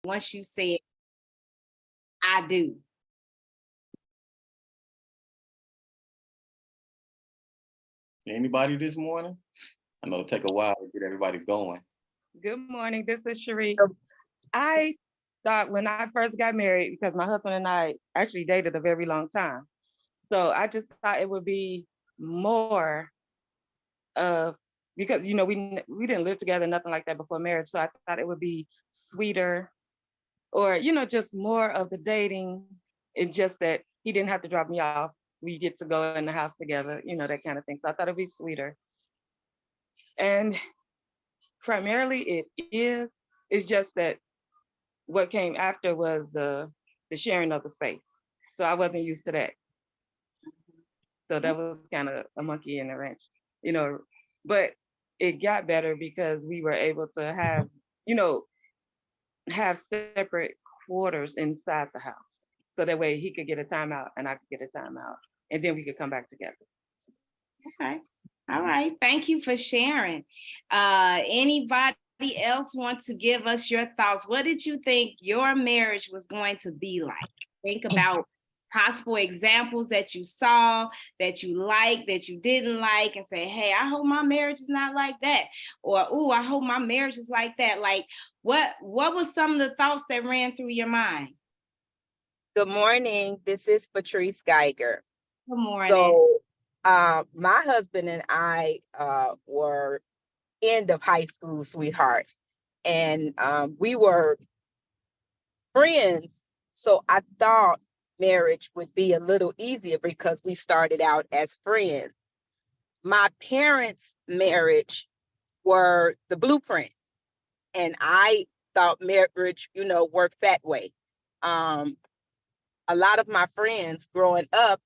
once you said, I do? Anybody this morning? I know it'll take a while to get everybody going. Good morning. This is Cherie. I thought when I first got married, because my husband and I actually dated a very long time. So I just thought it would be more of, because we didn't live together, nothing like that before marriage. So I thought it would be sweeter, or just more of the dating, and just that he didn't have to drop me off. We get to go in the house together, that kind of thing. So I thought it'd be sweeter. And primarily it is. It's just that what came after was the sharing of the space. So I wasn't used to that. So that was kind of a monkey in the wrench, but it got better because we were able to have separate quarters inside the house. So that way he could get a timeout and I could get a timeout. And then we could come back together. Okay. All right. Thank you for sharing. Anybody else want to give us your thoughts? What did you think your marriage was going to be like? Think about possible examples that you saw, that you liked, that you didn't like, and say, hey, I hope my marriage is not like that. Or, oh, I hope my marriage is like that. Like, what was some of the thoughts that ran through your mind? Good morning. This is Patrice Geiger. Good morning. So my husband and I were end of high school sweethearts, and we were friends. So I thought marriage would be a little easier because we started out as friends. My parents' marriage were the blueprint, and I thought marriage, worked that way. A lot of my friends growing up,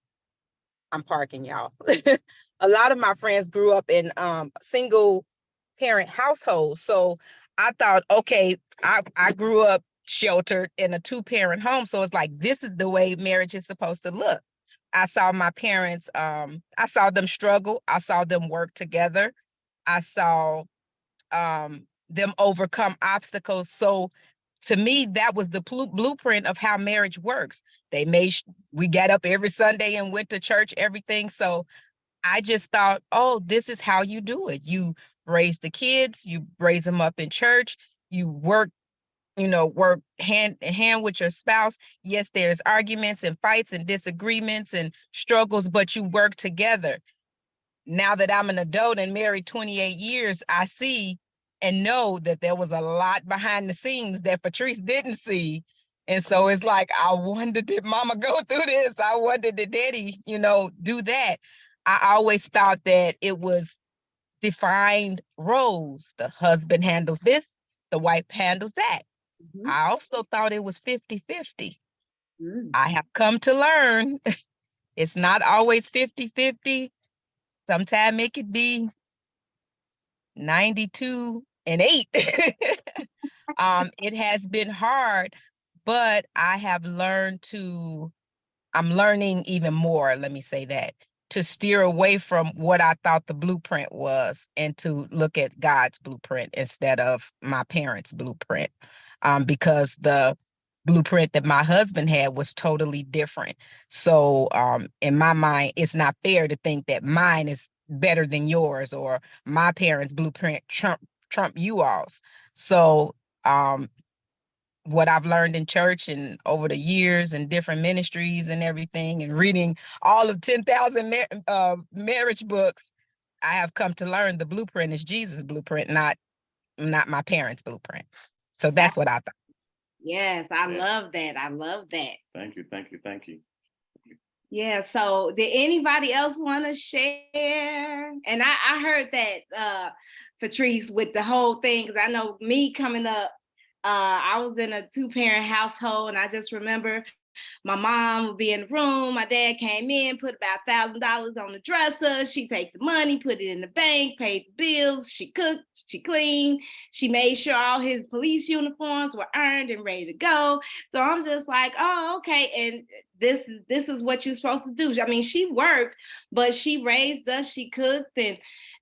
I'm parking, y'all. A lot of my friends grew up in single parent households. So I thought, okay, I grew up sheltered in a 2-parent home. So it's like, this is the way marriage is supposed to look. I saw my parents, I saw them struggle. I saw them work together. I saw them overcome obstacles. So to me, that was the blueprint of how marriage works. We got up every Sunday and went to church, everything. So I just thought, oh, this is how you do it. You raise the kids, you raise them up in church, you work hand in hand with your spouse. Yes, there's arguments and fights and disagreements and struggles, but you work together. Now that I'm an adult and married 28 years, I see and know that there was a lot behind the scenes that Patrice didn't see. And so it's like, I wonder, did mama go through this? I wonder, did daddy, do that? I always thought that it was defined roles. The husband handles this, the wife handles that. Mm-hmm. I also thought it was 50-50. Mm. I have come to learn it's not always 50-50. Sometimes it could be 92-8. It has been hard, but I'm learning even more, let me say that, to steer away from what I thought the blueprint was and to look at God's blueprint instead of my parents' blueprint, because the blueprint that my husband had was totally different. So in my mind, it's not fair to think that mine is better than yours or my parents' blueprint trump you all's. So what I've learned in church and over the years and different ministries and everything, and reading all of 10,000 marriage books, I have come to learn the blueprint is Jesus' blueprint, not my parents' blueprint. So that's what I thought. Yes, I love that. I love that. Thank you. Yeah, so did anybody else want to share? And I heard that, Patrice, with the whole thing, because I know me coming up, I was in a 2-parent household, and I just remember my mom would be in the room. My dad came in, put about $1,000 on the dresser. She take the money, put it in the bank, paid the bills. She cooked, she cleaned. She made sure all his police uniforms were earned and ready to go. So I'm just like, oh, okay. And this is what you're supposed to do. I mean, she worked, but she raised us. She cooked, and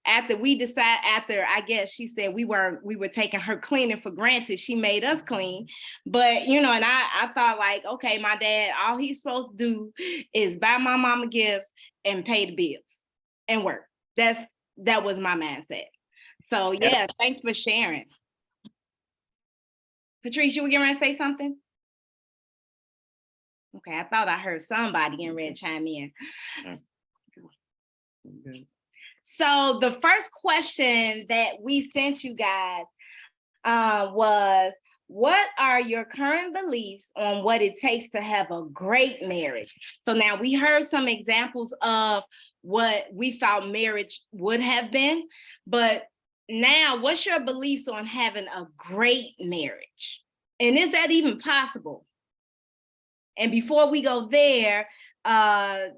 after we decided, after I guess she said we were taking her cleaning for granted, she made us clean. But you know, and I thought like, okay, my dad, all he's supposed to do is buy my mama gifts and pay the bills and work. That was my mindset. So yeah, thanks for sharing. Patrice, you were getting ready to say something? Okay, I thought I heard somebody getting ready to chime in. So the first question that we sent you guys was, what are your current beliefs on what it takes to have a great marriage? So now we heard some examples of what we thought marriage would have been, but now what's your beliefs on having a great marriage? And is that even possible? And before we go there, Tiwan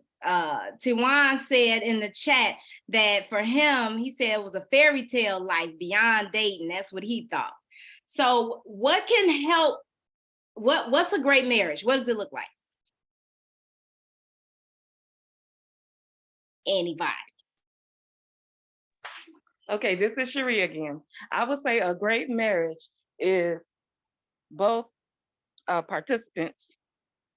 said in the chat that for him, he said it was a fairy tale life beyond dating. That's what he thought. So what can help? What's a great marriage? What does it look like? Anybody? Okay, this is Cherie again. I would say a great marriage is both participants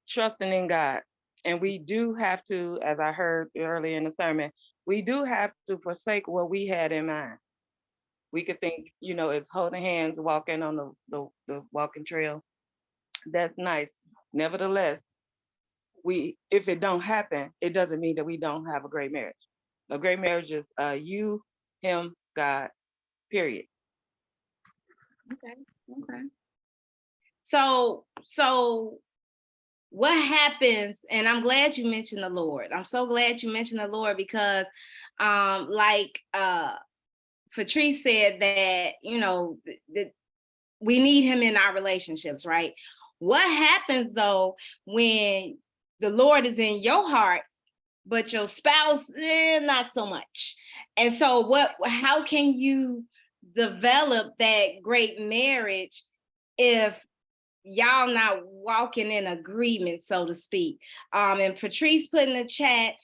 trusting in God. And we do have to, as I heard earlier in the sermon, we do have to forsake what we had in mind. We could think, you know, it's holding hands, walking on the walking trail. That's nice. Nevertheless, if it don't happen, it doesn't mean that we don't have a great marriage. A great marriage is you, him, God, period. Okay. So what happens, and I'm glad you mentioned the Lord. I'm so glad you mentioned the Lord because like Patrice said that, you know, that we need him in our relationships, right? What happens though when the Lord is in your heart, but your spouse, not so much? And so how can you develop that great marriage if y'all not walking in agreement, so to speak? And Patrice put in the chat,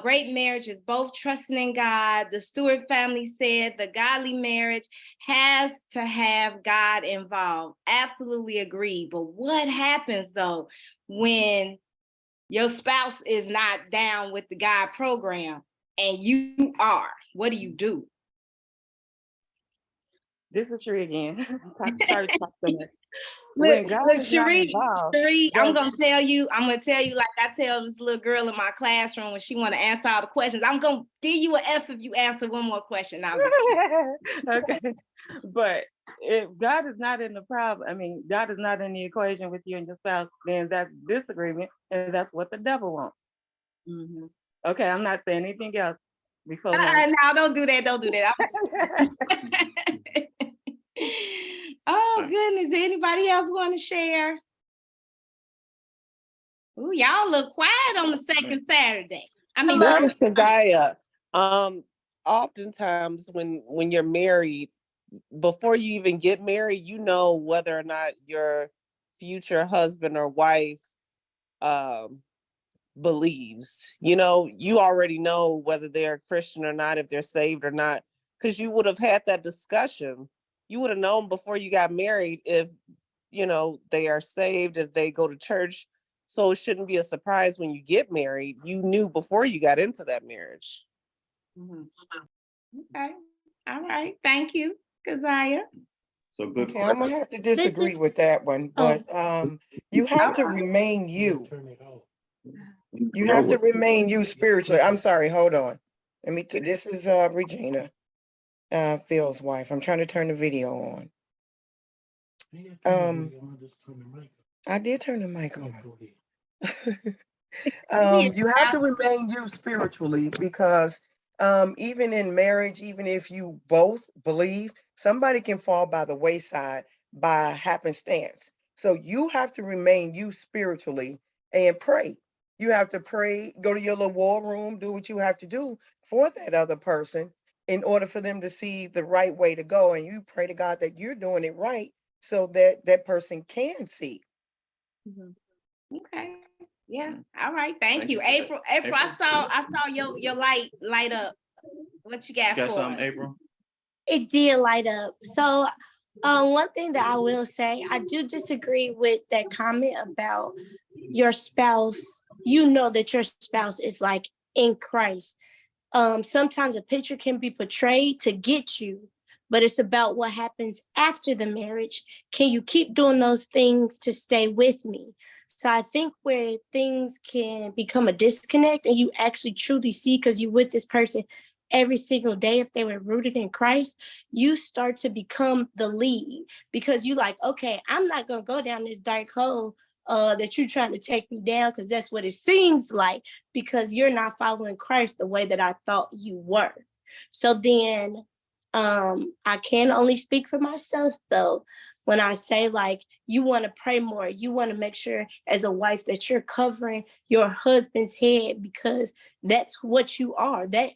great marriage is both trusting in God. The Stewart family said the godly marriage has to have God involved. Absolutely agree. But what happens though when your spouse is not down with the God program and you are? What do you do? This is Cherie again. Sorry to talk so much. Look, God is not Cherie, involved, I'm gonna tell you like I tell this little girl in my classroom when she want to answer all the questions. I'm gonna give you an F if you answer one more question. Now, okay. But if God is not in the problem, I mean, God is not in the equation with you and your spouse, then that's disagreement, and that's what the devil wants. mm-hmm. Okay, I'm not saying anything else before. No, don't do that. Don't do that. Oh goodness! Anybody else want to share? Ooh, y'all look quiet on the second Saturday. I mean, This is Keziah. Oftentimes when you're married, before you even get married, you know whether or not your future husband or wife believes. You know, you already know whether they're a Christian or not, if they're saved or not, because you would have had that discussion. You would have known before you got married if, you know, they are saved, if they go to church. So it shouldn't be a surprise when you get married. You knew before you got into that marriage. Mm-hmm. Okay. All right. Thank you, Keziah. So good. Okay, I'm gonna have to disagree with that one, but you have to remain you. You have to remain you spiritually. I'm sorry, hold on. This is Regina, Phil's wife. I'm trying to turn the video on. I did turn the mic on. You have to remain you spiritually because even in marriage, even if you both believe, somebody can fall by the wayside by happenstance. So you have to remain you spiritually and pray. You have to pray, go to your little war room, do what you have to do for that other person in order for them to see the right way to go. And you pray to God that you're doing it right so that that person can see. Mm-hmm. Okay. Yeah. All right. Thank you. April, I saw your light up. What you got Got for something, us? April? It did light up. So, one thing that I will say, I do disagree with that comment about your spouse. You know that your spouse is like in Christ. Sometimes a picture can be portrayed to get you, but it's about what happens after the marriage. Can you keep doing those things to stay with me? So I think where things can become a disconnect and you actually truly see because you with this person every single day, if they were rooted in Christ, you start to become the lead because you like, okay, I'm not gonna go down this dark hole that you're trying to take me down because that's what it seems like because you're not following Christ the way that I thought you were. So then I can only speak for myself though. When I say like you want to pray more, you want to make sure as a wife that you're covering your husband's head because that's what you are. That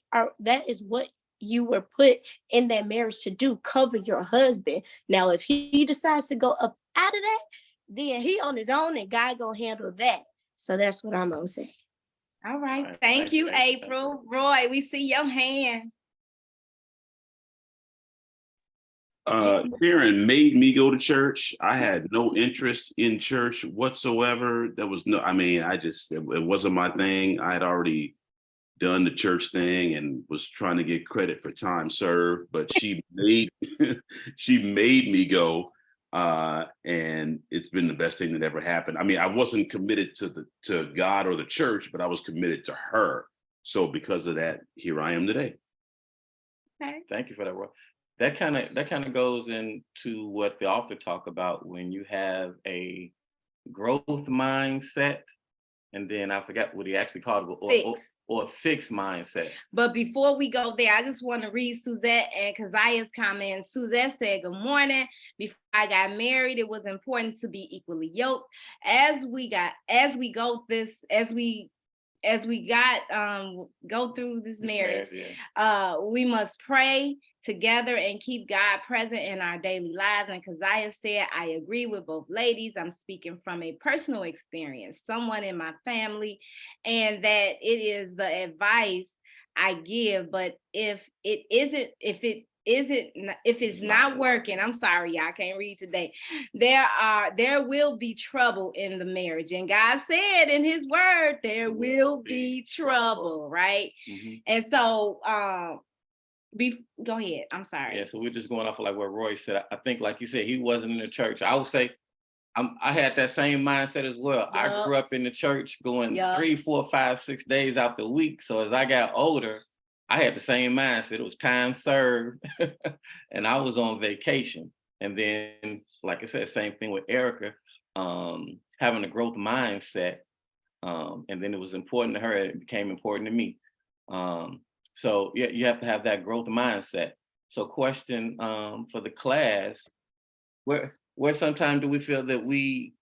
is what you were put in that marriage to do, cover your husband. Now, if he decides to go up out of that, then he on his own and God gonna handle that. So that's what I'm gonna say. All right. Right, Thank you, Thank you. April. Roy, we see your hand. Darren made me go to church. I had no interest in church whatsoever. There was no, I mean, it wasn't my thing. I had already done the church thing and was trying to get credit for time served, but she made she made me go. And it's been the best thing that ever happened. I mean, I wasn't committed to God or the church, but I was committed to her. So because of that, here I am today. Okay. Thank you for that, Roy. That kind of goes into what the author talk about when you have a growth mindset, and then I forgot what he actually called it, or a fixed mindset. But before we go there, I just want to read Suzette and Keziah's comment. Suzette said, "Good morning. Before I got married, it was important to be equally yoked. As we go through this marriage, we must pray together and keep God present in our daily lives." And Keziah said, "I agree with both ladies. I'm speaking from a personal experience, someone in my family, and that it is the advice I give. But if it's not working, I'm sorry, y'all can't read today. There will be trouble in the marriage. And God said in his word, there will be trouble, right?" Mm-hmm. And so go ahead. I'm sorry. Yeah, so we're just going off of like what Roy said. I think, like you said, he wasn't in the church. I would say I had that same mindset as well. Yep. I grew up in the church going Yep. 3, 4, 5, 6 days out the week. So as I got older, I had the same mindset. It was time served, and I was on vacation. And then, like I said, same thing with Erica, having a growth mindset. And then it was important to her. It became important to me. So yeah, you have to have that growth mindset. So question for the class, where sometimes do we feel that we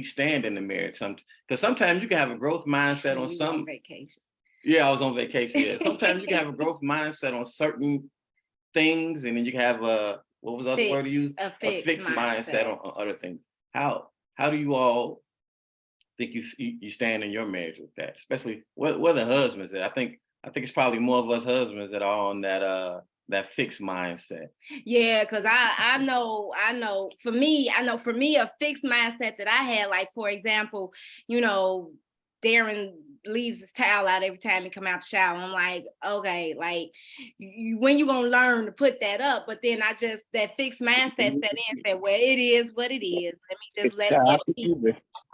stand in the marriage? Because sometimes you can have a growth mindset on some vacation. Yeah, I was on vacation. Yeah. Sometimes you can have a growth mindset on certain things, and then you can have what was the other word to use? A fixed mindset on other things. How do you all think you stand in your marriage with that? Especially where the husbands at? I think it's probably more of us husbands that are on that fixed mindset. Yeah, because I know for me, a fixed mindset that I had, like, for example, Darren leaves his towel out every time he come out the shower. I'm like, okay, like, when you gonna learn to put that up? But then that fixed mindset set in and said, well, it is what it is. Let me just let it be.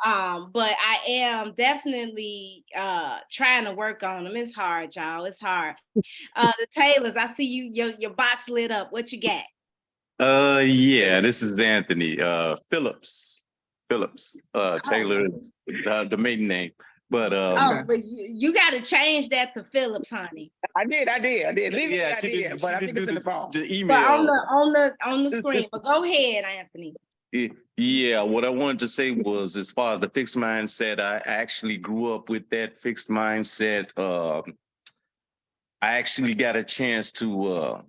But I am definitely trying to work on them. It's hard, y'all. It's hard. The Taylors, I see your box lit up. What you got? Yeah, this is Anthony Phillips. Taylor is the maiden name. But but you got to change that to Phillips, honey. I did. Legally, yeah, I did, but I think it's in the phone. The email. But on the screen. But go ahead, Anthony. Yeah, what I wanted to say was, as far as the fixed mindset, I actually grew up with that fixed mindset. I actually got a chance to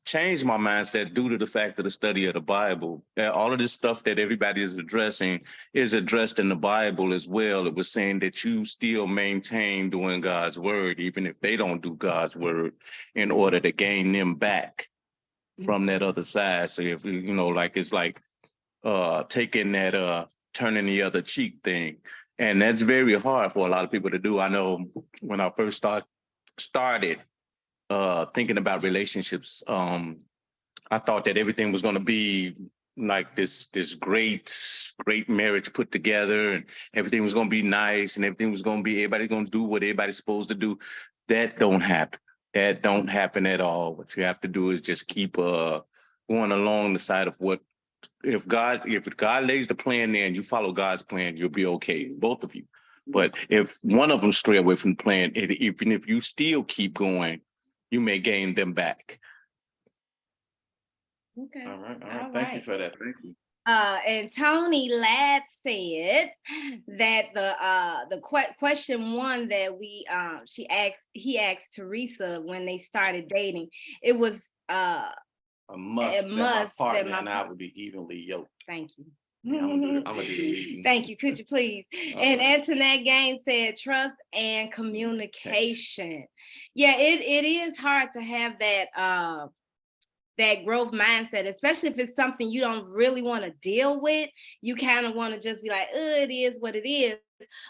changed my mindset due to the fact of the study of the Bible. All of this stuff that everybody is addressing is addressed in the Bible as well. It was saying that you still maintain doing God's word, even if they don't do God's word, in order to gain them back from that other side. So if you know, like it's like taking that turning the other cheek thing. And that's very hard for a lot of people to do. I know when I first started thinking about relationships, I thought that everything was going to be like this great marriage put together, and everything was going to be nice, and everything was going to be, everybody's going to do what everybody's supposed to do. That don't happen. That don't happen at all. What you have to do is just keep going along the side of what, if God lays the plan there and you follow God's plan, you'll be okay, both of you. But if one of them stray away from the plan, even if you still keep going, you may gain them back. Okay. All right. Thank you for that. Thank you. And Tony Ladd said that the question one that he asked Teresa when they started dating, it was a must that my partner and I would be evenly yoked. Thank you. Yeah, I'm gonna do the reading. Thank you. Could you please? And Antoinette Gaines said trust and communication. Yeah, it is hard to have that growth mindset, especially if it's something you don't really want to deal with. You kind of want to just be like, it is what it is.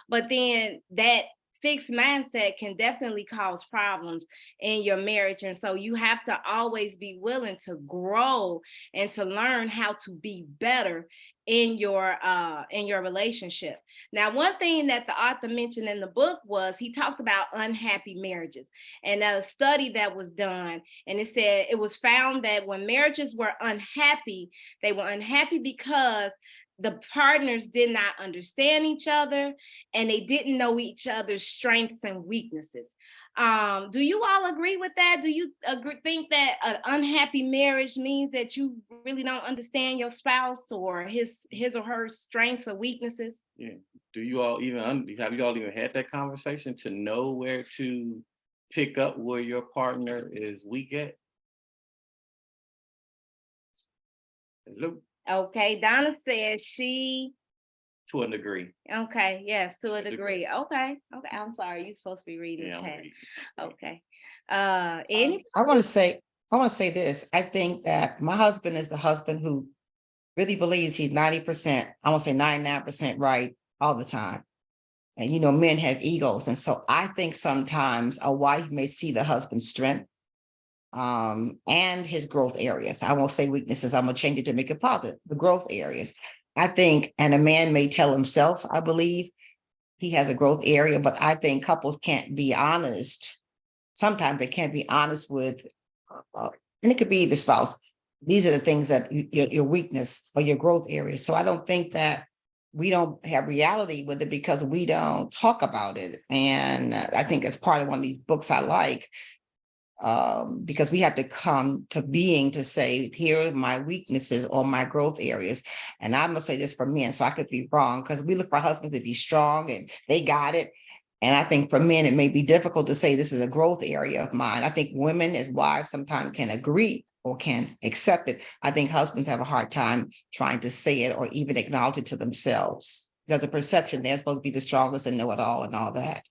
But then that fixed mindset can definitely cause problems in your marriage. And so you have to always be willing to grow and to learn how to be better in your relationship. Now, one thing that the author mentioned in the book was he talked about unhappy marriages, and a study that was done, and it said it was found that when marriages were unhappy, they were unhappy because the partners did not understand each other and they didn't know each other's strengths and weaknesses. Do you all agree with that? Do you think that an unhappy marriage means that you really don't understand your spouse or his or her strengths or weaknesses? Yeah. Do you all have you all even had that conversation to know where to pick up where your partner is weak at? Luke? Okay, Donna says she. To a degree. Okay, yes, to a degree. Okay, I'm sorry, you're supposed to be reading Yeah, chat. Okay. I want to say this. I think that my husband is the husband who really believes he's 90%, I won't say 99% right all the time. And men have egos. And so I think sometimes a wife may see the husband's strength and his growth areas. I won't say weaknesses. I'm gonna change it to make it positive. The growth areas. I think, and a man may tell himself, I believe he has a growth area, but I think couples can't be honest. Sometimes they can't be honest with, and it could be the spouse. These are the things that your weakness or your growth areas. So I don't think that we don't have reality with it because we don't talk about it. And I think it's part of one of these books I like, because we have to come to being to say, here are my weaknesses or my growth areas. And I'm gonna say this for men, so I could be wrong, because we look for husbands to be strong and they got it. And I think for men, it may be difficult to say this is a growth area of mine. I think women as wives sometimes can agree or can accept it. I think husbands have a hard time trying to say it or even acknowledge it to themselves, because the perception they're supposed to be the strongest and know it all and all that.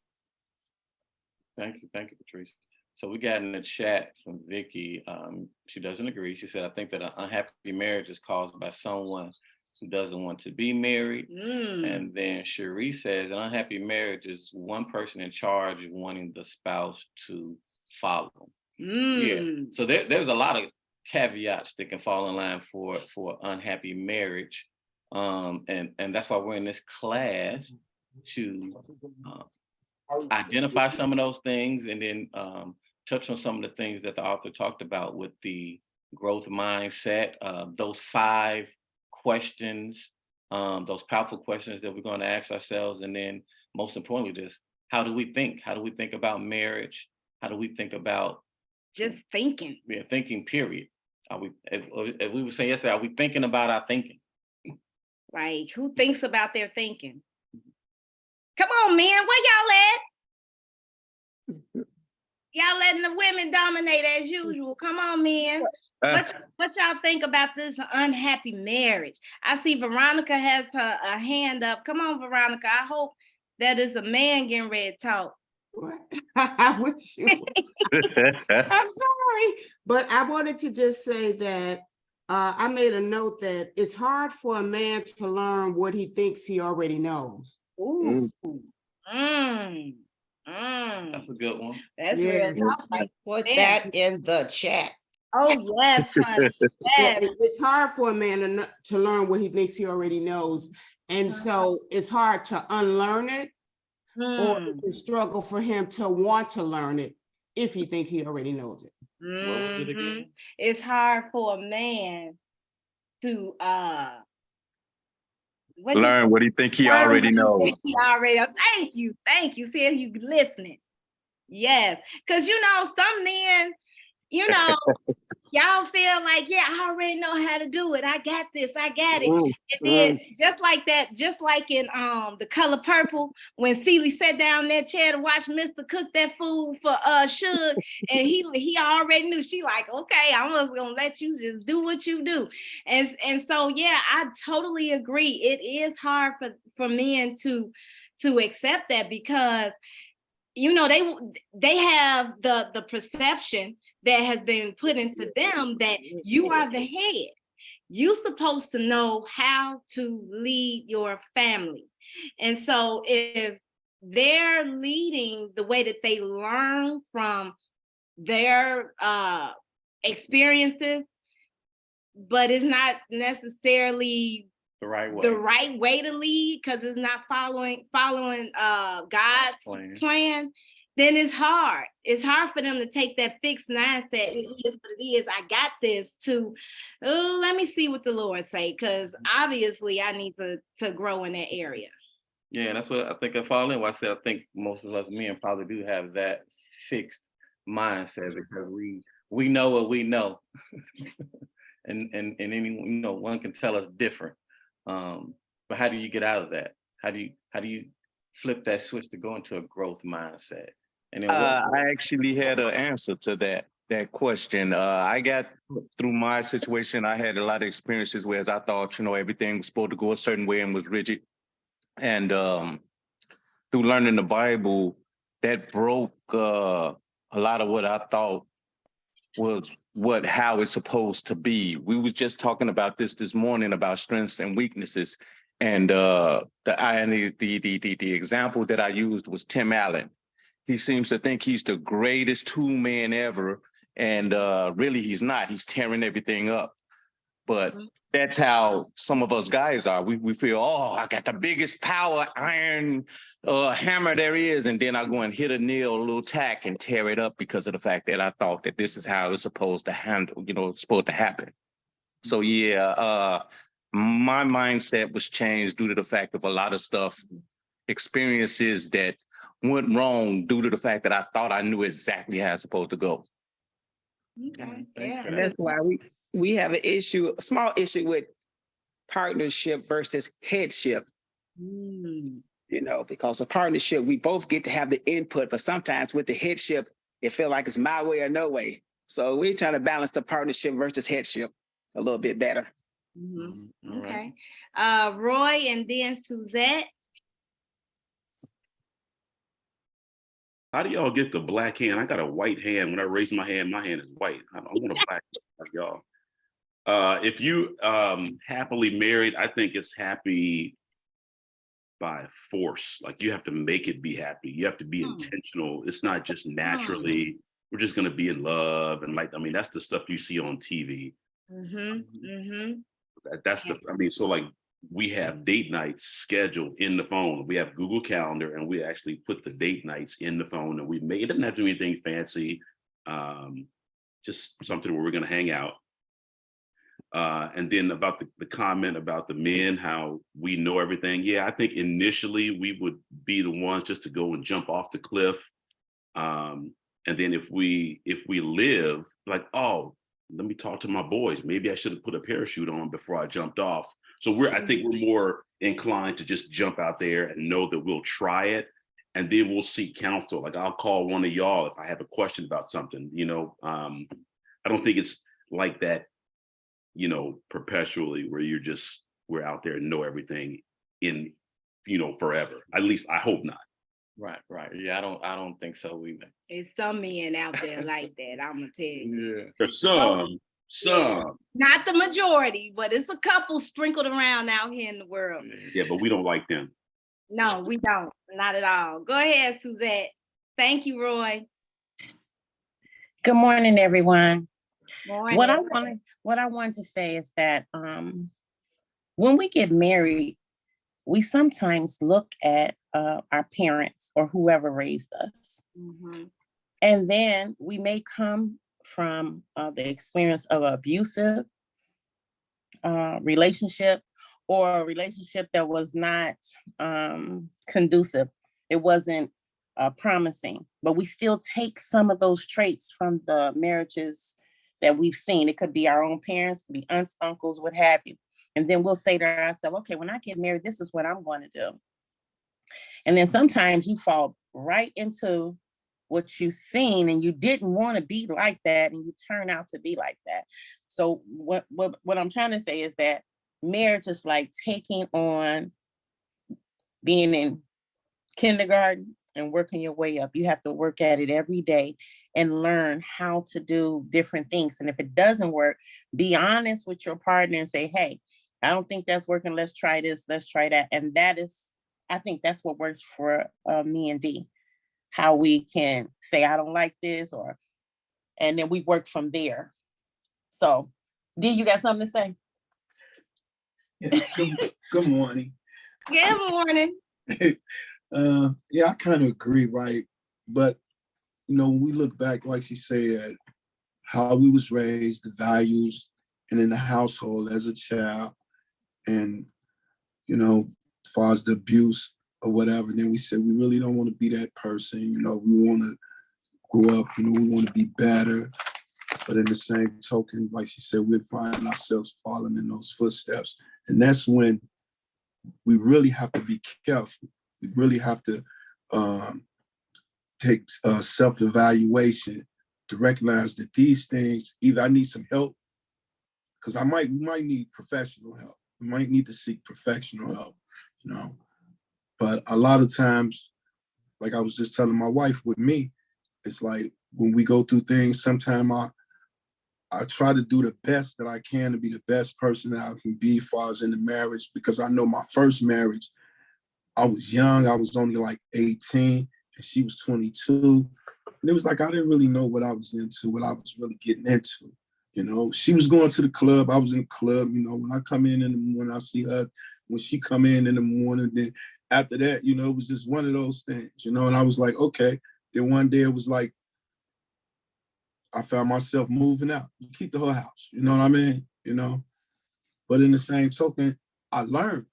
Thank you, Patrice. So we got in the chat from Vicky. She doesn't agree. She said, I think that an unhappy marriage is caused by someone who doesn't want to be married. And then Cherie says, an unhappy marriage is one person in charge of wanting the spouse to follow. Yeah. So there's a lot of caveats that can fall in line for unhappy marriage. And that's why we're in this class to identify some of those things, and then touch on some of the things that the author talked about with the growth mindset, those 5 questions, those powerful questions that we're going to ask ourselves. And then most importantly, just how do we think? How do we think about marriage? How do we think about just thinking? Yeah, thinking, period. Are we, as we were saying yesterday, are we thinking about our thinking? Like, who thinks about their thinking? Come on, man, where y'all at? Y'all letting the women dominate as usual. Come on, man. what y'all think about this unhappy marriage? I see Veronica has a hand up. Come on, Veronica. I hope that is a man getting ready to talk. What? I wish you would. I'm sorry, but I wanted to just say that I made a note that it's hard for a man to learn what he thinks he already knows. Ooh. That's a good one. That's Yes. real talk. Put Man. that in the chat. Oh, yes, honey. Yeah, Yes. it's hard for a man to learn what he thinks he already knows. And so it's hard to unlearn it, or it's a struggle for him to want to learn it if he think he already knows it. What was it again? It's hard for a man to Learn what he think he already knows. He already. Thank you. See, you listening. Yes, because some men, y'all feel like, yeah, I already know how to do it. I got this. I got it. And then just like that, just like in The Color Purple, when Celie sat down in that chair to watch Mr. cook that food for Suge, and he already knew. She like, okay, I'm just gonna let you just do what you do. And so yeah, I totally agree. It is hard for men to accept that, because they have the perception that has been put into them that you are the head. You're supposed to know how to lead your family. And so if they're leading the way that they learn from their experiences, but it's not necessarily The right way to lead, because it's not following God's plan, then it's hard. It's hard for them to take that fixed mindset. It is what it is. I got this. To let me see what the Lord say, because obviously I need to grow in that area. Yeah, and that's what I think I fall in. I said I think most of us men probably do have that fixed mindset, because we know what we know, and anyone, one can tell us different. But how do you get out of that? How do you flip that switch to go into a growth mindset? And then I actually had an answer to that question. I got through my situation. I had a lot of experiences where I thought, everything was supposed to go a certain way and was rigid. And through learning the Bible, that broke a lot of what I thought was how it's supposed to be. We was just talking about this morning about strengths and weaknesses. And the example that I used was Tim Allen. He seems to think he's the greatest two-man ever, and really he's not. He's tearing everything up. But that's how some of us guys are. We feel, I got the biggest power iron hammer there is, and then I go and hit a nail, a little tack, and tear it up because of the fact that I thought that this is how it's supposed to handle, supposed to happen. So yeah, my mindset was changed due to the fact of a lot of stuff, experiences that went wrong due to the fact that I thought I knew exactly how it's supposed to go. Okay, yeah. And that's why we have a small issue with partnership versus headship. Because with partnership, we both get to have the input, but sometimes with the headship, it feels like it's my way or no way. So we're trying to balance the partnership versus headship a little bit better. Okay. Roy and then Suzette. How do y'all get the black hand? I got a white hand. When I raise my hand is white. I want a black hand like y'all. If you happily married, I think it's happy by force. Like you have to make it be happy. You have to be intentional. It's not just naturally, we're just gonna be in love. And that's the stuff you see on TV. That's so like we have date nights scheduled in the phone. We have Google Calendar, and we actually put the date nights in the phone, and we make it doesn't have to be anything fancy, just something where we're going to hang out. And then about the comment about the men, how we know everything. Yeah, I think initially we would be the ones just to go and jump off the cliff. And then if we live like, let me talk to my boys. Maybe I should have put a parachute on before I jumped off. So I think we're more inclined to just jump out there and know that we'll try it, and then we'll seek counsel. Like I'll call one of y'all if I have a question about something. I don't think it's like that, perpetually, where we're out there and know everything in, forever. At least I hope not. Right. Yeah, I don't think so either. It's some men out there like that, I'm gonna tell you. Yeah. There's some. Not the majority, but it's a couple sprinkled around out here in the world. Yeah, but we don't like them. No, we don't. Not at all. Go ahead, Suzette. Thank you, Roy. Good morning, everyone. Morning. What I wanted to say is that when we get married, we sometimes look at our parents or whoever raised us. Mm-hmm. And then we may come from the experience of an abusive relationship, or a relationship that was not conducive. It wasn't promising, but we still take some of those traits from the marriages that we've seen. It could be our own parents, could be aunts, uncles, what have you. And then we'll say to ourselves, okay, when I get married, this is what I'm going to do. And then sometimes you fall right into what you've seen and you didn't want to be like that, and you turn out to be like that. So what I'm trying to say is that marriage is like taking on being in kindergarten and working your way up. You have to work at it every day and learn how to do different things. And if it doesn't work, be honest with your partner and say, hey, I don't think that's working. Let's try this. Let's try that. And I think that's what works for me and Dee. How we can say, I don't like this, and then we work from there. So, Dee, you got something to say? Yeah, good morning. Good morning. Yeah, I kind of agree, right? But, when we look back, like she said, how we was raised, the values, and in the household as a child, and, as far as the abuse or whatever, then we said, we really don't want to be that person. We want to grow up, we want to be better. But in the same token, like she said, we'd find ourselves falling in those footsteps. And that's when we really have to be careful. We really have to take self-evaluation to recognize that these things, either I need some help, because we might need professional help. We might need to seek professional help, But a lot of times, like I was just telling my wife, with me, it's like when we go through things, sometimes I try to do the best that I can to be the best person that I can be as far as in the marriage, because I know my first marriage, I was young. I was only like 18 and she was 22. And it was like, I didn't really know what I was into, what I was really getting into. She was going to the club. I was in the club. When I come in the morning, I see her. When she come in the morning, then after that, it was just one of those things, and I was like, okay. Then one day it was like, I found myself moving out. You keep the whole house, you know what I mean? But in the same token, I learned.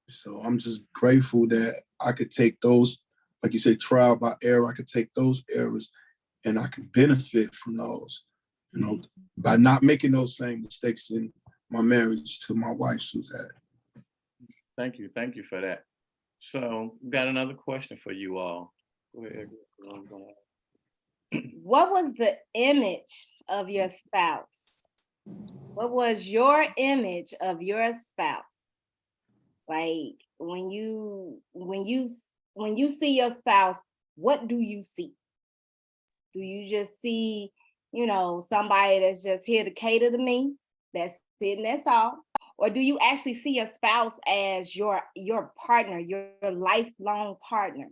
So I'm just grateful that I could take those, like you say, trial by error. I could take those errors and I can benefit from those, by not making those same mistakes in my marriage to my wife, Suzette. Thank you for that. So, we got another question for you all. Go ahead. What was the image of your spouse? What was your image of your spouse? Like when you see your spouse, what do you see? Do you just see, somebody that's just here to cater to me? That's it and that's all. Or do you actually see your spouse as your partner, your lifelong partner?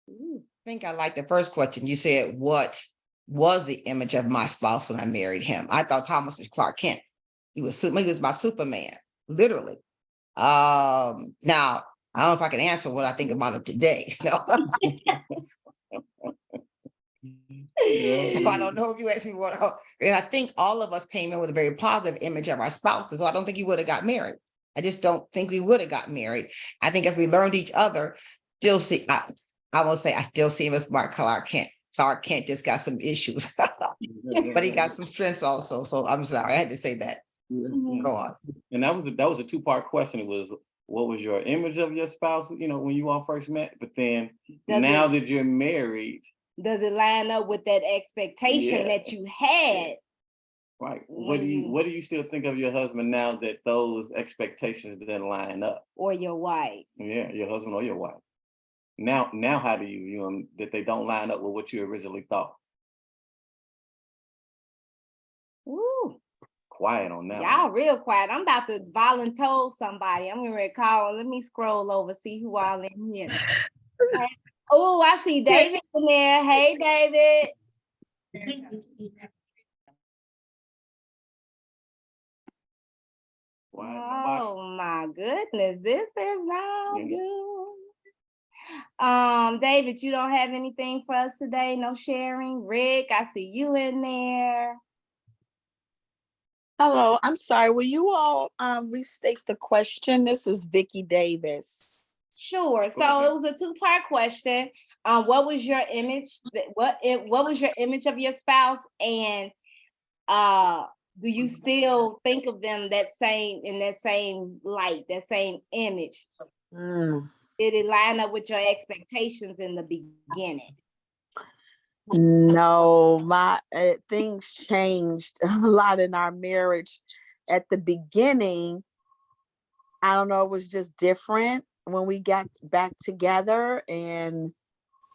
I think I like the first question. You said, what was the image of my spouse when I married him? I thought Thomas was Clark Kent. He was my Superman, literally. Now, I don't know if I can answer what I think about him today. No. So I don't know if you asked me what, and I think all of us came in with a very positive image of our spouses. So I don't think he would have got married. I just don't think we would have got married. I think as we learned each other, I will say I still see him as Mark Clark Kent. Clark Kent just got some issues, but he got some strengths also. So I'm sorry, I had to say that. Go on. And that was a two-part question. It was, what was your image of your spouse, when you all first met? But then now that you're married, does it line up with that expectation that you had? Right. What do you still think of your husband now that those expectations didn't line up? Or your wife? Yeah, your husband or your wife. Now, how do you that they don't line up with what you originally thought? Ooh. Quiet on that. Y'all real quiet. I'm about to volunteer somebody. I'm gonna call. Let me scroll over, see who all in here. Oh, I see David in there. Hey, David. Oh my goodness, this is not good. David, you don't have anything for us today? No sharing? Rick, I see you in there. Hello, I'm sorry. Will you all restate the question? This is Vicki Davis. Sure. So it was a two-part question. What was your image? What was your image of your spouse? And do you still think of them that same light, that same image? Did it line up with your expectations in the beginning? No, things changed a lot in our marriage. At the beginning, I don't know, it was just different when we got back together, and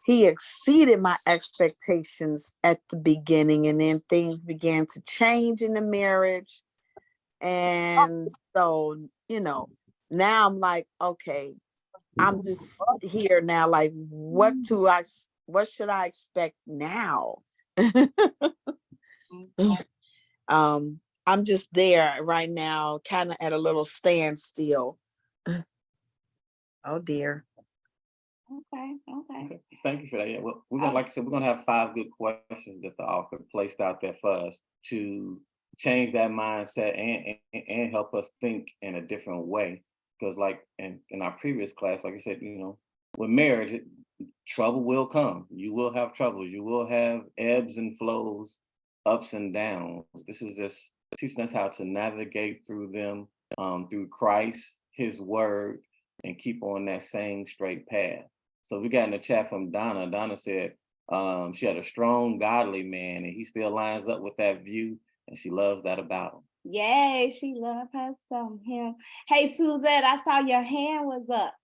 he exceeded my expectations at the beginning, and then things began to change in the marriage. And so, now I'm like, okay, I'm just here now, like, what should I expect now? I'm just there right now, kind of at a little standstill. Oh dear. Okay. Thank you for that. Yeah, well, we're gonna, like I said, we're gonna have 5 good questions that the author placed out there for us to change that mindset and help us think in a different way. Because, like in our previous class, like I said, with marriage, trouble will come. You will have trouble. You will have ebbs and flows, ups and downs. This is just teaching us how to navigate through them through Christ, His Word, and keep on that same straight path. So we got in the chat from Donna. Donna said she had a strong, godly man, and he still lines up with that view, and she loves that about him. Yay, she loves her some him. Hey, Suzette, I saw your hand was up.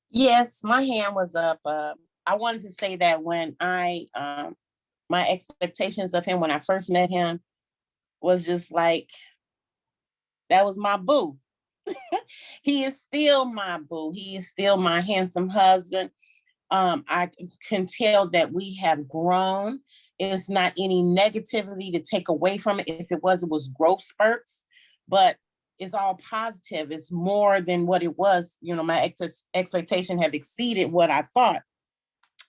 Yes, my hand was up. I wanted to say that when my expectations of him when I first met him was just like, that was my boo. He is still my boo. He is still my handsome husband. I can tell that we have grown. It's not any negativity to take away from it. If it was growth spurts, but it's all positive. It's more than what it was. My expectation have exceeded what I thought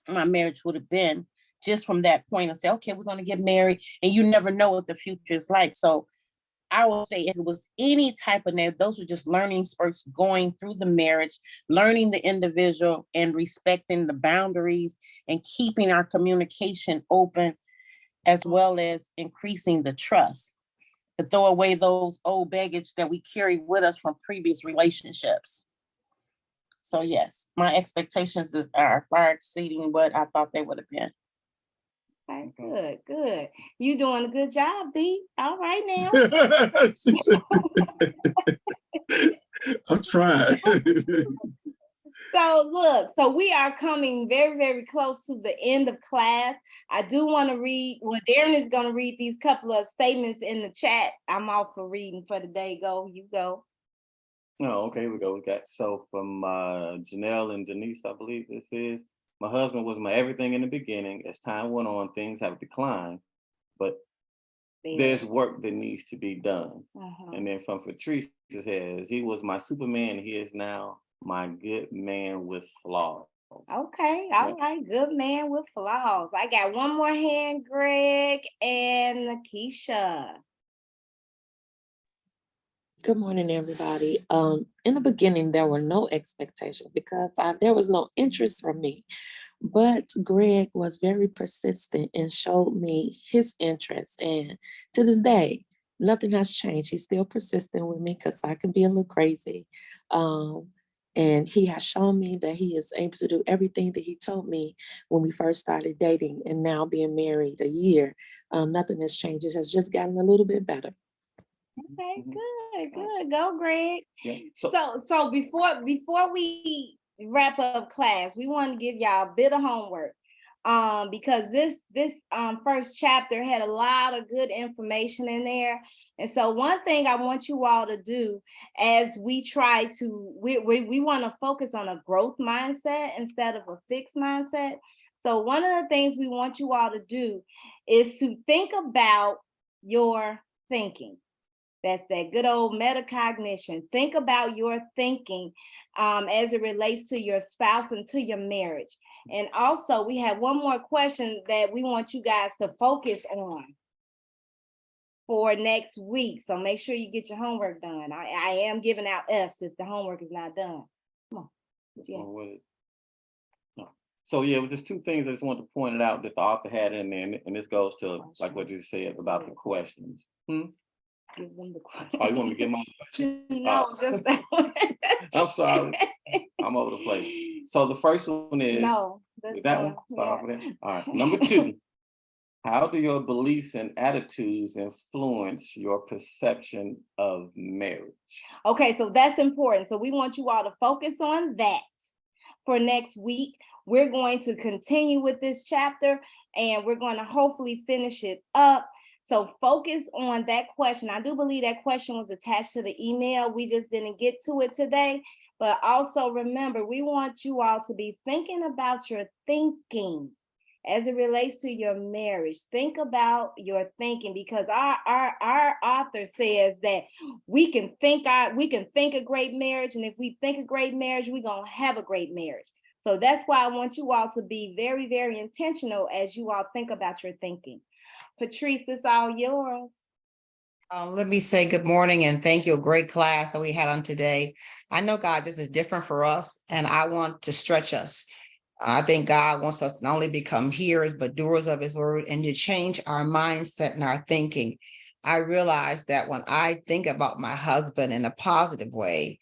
my marriage would have been just from that point. And say, okay, we're going to get married, and you never know what the future is like. So I would say if it was any type of those were just learning spurts going through the marriage, learning the individual and respecting the boundaries and keeping our communication open, as well as increasing the trust to throw away those old baggage that we carry with us from previous relationships. So yes, my expectations are far exceeding what I thought they would have been. Okay, good. You doing a good job, Dee. All right now. I'm trying. So we are coming very, very close to the end of class. I do want to read, Darren is going to read these couple of statements in the chat. I'm off for reading for the day. You go. Oh, okay, here we go. We got from Janelle and Denise, I believe this is. My husband was my everything in the beginning. As time went on, things have declined, but there's work that needs to be done. And then from Patrice, it says, he was my Superman. He is now my good man with flaws. Okay, all right, good man with flaws. I got one more hand, Greg and Lakeisha. Good morning, everybody. In the beginning, there were no expectations because there was no interest from me. But Greg was very persistent and showed me his interest. And to this day, nothing has changed. He's still persistent with me because I can be a little crazy. And he has shown me that he is able to do everything that he told me when we first started dating, and now being married a year. Nothing has changed. It has just gotten a little bit better. Okay, good. Go, Greg. Yeah. So before we wrap up class, we want to give y'all a bit of homework. Because this first chapter had a lot of good information in there. And so one thing I want you all to do as we try to, we want to focus on a growth mindset instead of a fixed mindset. So one of the things we want you all to do is to think about your thinking. That's that good old metacognition. Think about your thinking as it relates to your spouse and to your marriage. And also, we have one more question that we want you guys to focus on for next week. So make sure you get your homework done. I am giving out Fs if the homework is not done. Come on. Yeah. So yeah, there's two things I just wanted to point it out that the author had in there, and this goes to like what you said about the questions. Give them the question. Oh, you want me to get my question? No, just that one. I'm sorry. I'm over the place. So the first one is no, that one. All right. Number 2. How do your beliefs and attitudes influence your perception of marriage? Okay, so that's important. So we want you all to focus on that for next week. We're going to continue with this chapter, and we're going to hopefully finish it up. So focus on that question. I do believe that question was attached to the email. We just didn't get to it today. But also remember, we want you all to be thinking about your thinking as it relates to your marriage. Think about your thinking, because our author says that we can think a great marriage, and if we think a great marriage, we're gonna have a great marriage. So that's why I want you all to be very, very intentional as you all think about your thinking. Patrice, it's all yours. Let me say good morning and thank you. A great class that we had on today. I know, God, this is different for us, and I want to stretch us. I think God wants us to not only become hearers, but doers of his word, and to change our mindset and our thinking. I realize that when I think about my husband in a positive way,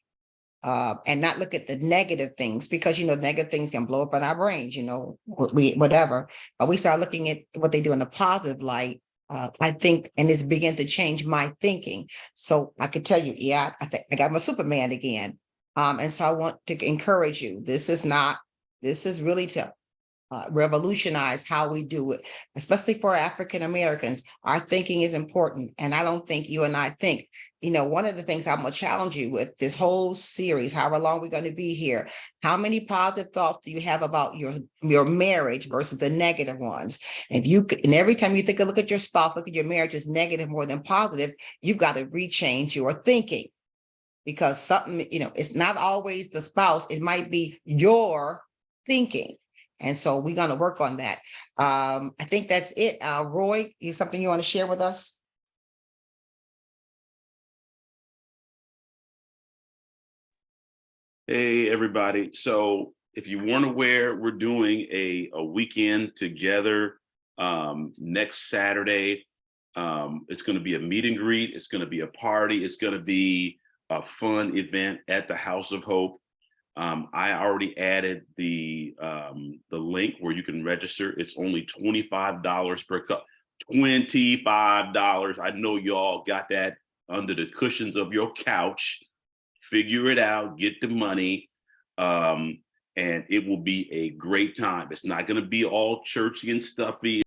and not look at the negative things, because, negative things can blow up in our brains, whatever. But we start looking at what they do in a positive light. I think, and it's begin to change my thinking. So I could tell you, yeah, I think I got my Superman again. And so I want to encourage you. This is really to revolutionize how we do it, especially for African Americans. Our thinking is important. And I don't think you and I think. One of the things I'm going to challenge you with this whole series, however long we're going to be here, how many positive thoughts do you have about your marriage versus the negative ones? And every time you look at your spouse, look at your marriage as negative more than positive, you've got to rechange your thinking, because something, it's not always the spouse. It might be your thinking. And so we're going to work on that. I think that's it. Roy, something you want to share with us? Hey, everybody. So if you weren't aware, we're doing a weekend together next Saturday. It's going to be a meet and greet. It's going to be a party. It's going to be a fun event at the House of Hope. I already added the link where you can register. It's only $25 per cup. $25. I know y'all got that under the cushions of your couch. Figure it out, get the money, and it will be a great time. It's not going to be all churchy and stuffy.